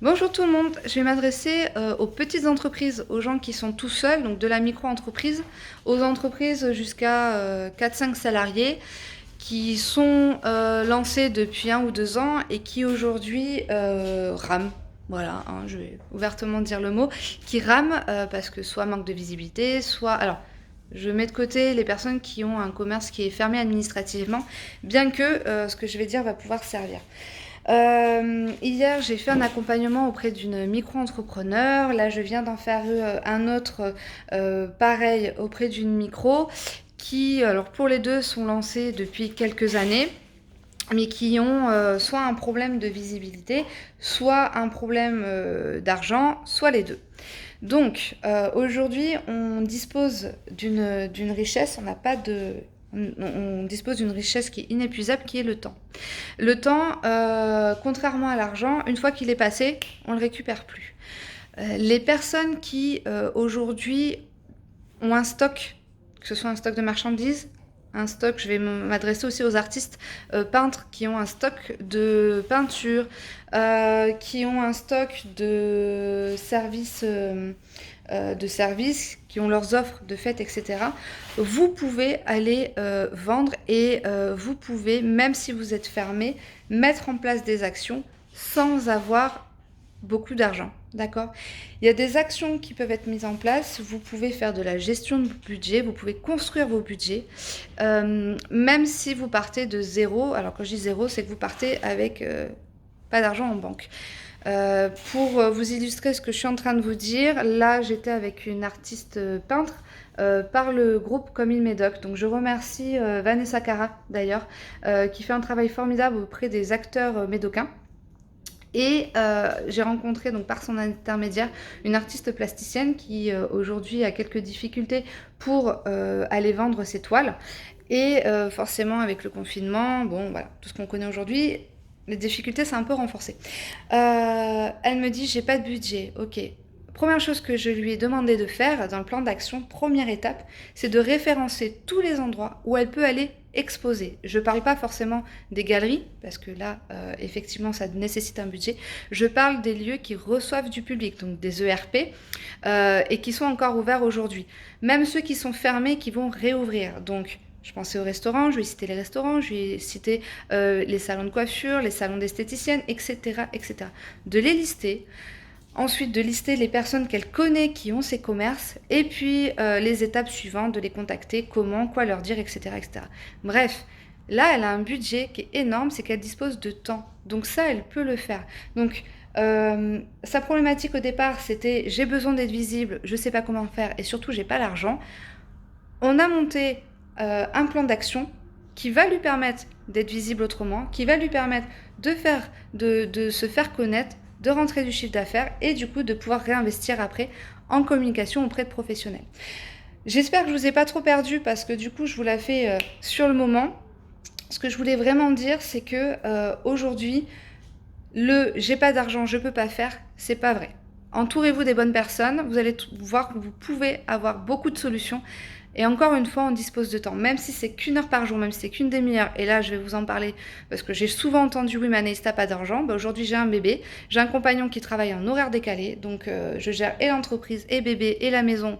Bonjour tout le monde, je vais m'adresser aux petites entreprises, aux gens qui sont tout seuls, donc de la micro-entreprise, aux entreprises jusqu'à 4-5 salariés qui sont lancées depuis 1 ou 2 ans et qui aujourd'hui rament. Voilà, hein, je vais ouvertement dire le mot, qui rament parce que soit manque de visibilité, soit... Alors, je mets de côté les personnes qui ont un commerce qui est fermé administrativement, bien que ce que je vais dire va pouvoir servir. Hier, j'ai fait un accompagnement auprès d'une micro-entrepreneur. Là, je viens d'en faire un autre pareil auprès d'une micro qui, alors pour les deux, sont lancés depuis quelques années, mais qui ont soit un problème de visibilité, soit un problème d'argent, soit les deux. Donc, aujourd'hui, on dispose d'une richesse, on n'a pas de... On dispose d'une richesse qui est inépuisable, qui est le temps. Le temps, contrairement à l'argent, une fois qu'il est passé, on ne le récupère plus. Les personnes qui, aujourd'hui, ont un stock, que ce soit un stock de marchandises, un stock, je vais m'adresser aussi aux artistes peintres qui ont un stock de peinture, qui ont un stock de services, qui ont leurs offres de fêtes, etc. Vous pouvez aller vendre et vous pouvez, même si vous êtes fermé, mettre en place des actions sans avoir beaucoup d'argent, d'accord? Il y a des actions qui peuvent être mises en place, vous pouvez faire de la gestion de budget, vous pouvez construire vos budgets, même si vous partez de zéro. Alors quand je dis zéro, c'est que vous partez avec pas d'argent en banque. Pour vous illustrer ce que je suis en train de vous dire, là j'étais avec une artiste peintre par le groupe Comme il Médoc. Donc je remercie Vanessa Cara d'ailleurs, qui fait un travail formidable auprès des acteurs médocains. Et j'ai rencontré donc par son intermédiaire une artiste plasticienne qui aujourd'hui a quelques difficultés pour aller vendre ses toiles. Et forcément avec le confinement, bon voilà, tout ce qu'on connaît aujourd'hui, les difficultés c'est un peu renforcé. Elle me dit j'ai pas de budget, ok. Première chose que je lui ai demandé de faire dans le plan d'action, première étape, c'est de référencer tous les endroits où elle peut aller exposer. Je ne parle pas forcément des galeries, parce que là, effectivement, ça nécessite un budget. Je parle des lieux qui reçoivent du public, donc des ERP, et qui sont encore ouverts aujourd'hui. Même ceux qui sont fermés, qui vont réouvrir. Donc, je pensais aux restaurants, je vais citer les restaurants, je vais citer les salons de coiffure, les salons d'esthéticiennes, etc., etc. De les lister. Ensuite, de lister les personnes qu'elle connaît qui ont ces commerces. Et puis, les étapes suivantes, de les contacter, comment, quoi leur dire, etc., etc. Bref, là, elle a un budget qui est énorme, c'est qu'elle dispose de temps. Donc ça, elle peut le faire. Donc, sa problématique au départ, c'était j'ai besoin d'être visible, je ne sais pas comment faire et surtout, j'ai pas l'argent. On a monté un plan d'action qui va lui permettre d'être visible autrement, qui va lui permettre de se faire connaître, de rentrer du chiffre d'affaires et du coup de pouvoir réinvestir après en communication auprès de professionnels. J'espère que je vous ai pas trop perdu parce que du coup je vous la fais sur le moment. Ce que je voulais vraiment dire, c'est que aujourd'hui, le j'ai pas d'argent, je peux pas faire, c'est pas vrai. Entourez-vous des bonnes personnes, vous allez voir que vous pouvez avoir beaucoup de solutions. Et encore une fois, on dispose de temps. Même si c'est qu'1 heure par jour, même si c'est qu'une demi-heure, et là je vais vous en parler parce que j'ai souvent entendu oui mais Anaïs t'as pas d'argent. Bah, aujourd'hui j'ai un bébé, j'ai un compagnon qui travaille en horaire décalé, donc je gère et l'entreprise et bébé et la maison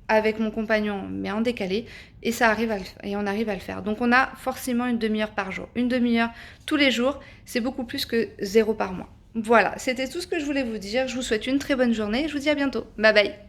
avec mon compagnon mais en décalé et on arrive à le faire. Donc on a forcément une demi-heure par jour. Une demi-heure tous les jours, c'est beaucoup plus que 0 par mois. Voilà, c'était tout ce que je voulais vous dire. Je vous souhaite une très bonne journée. Je vous dis à bientôt. Bye bye.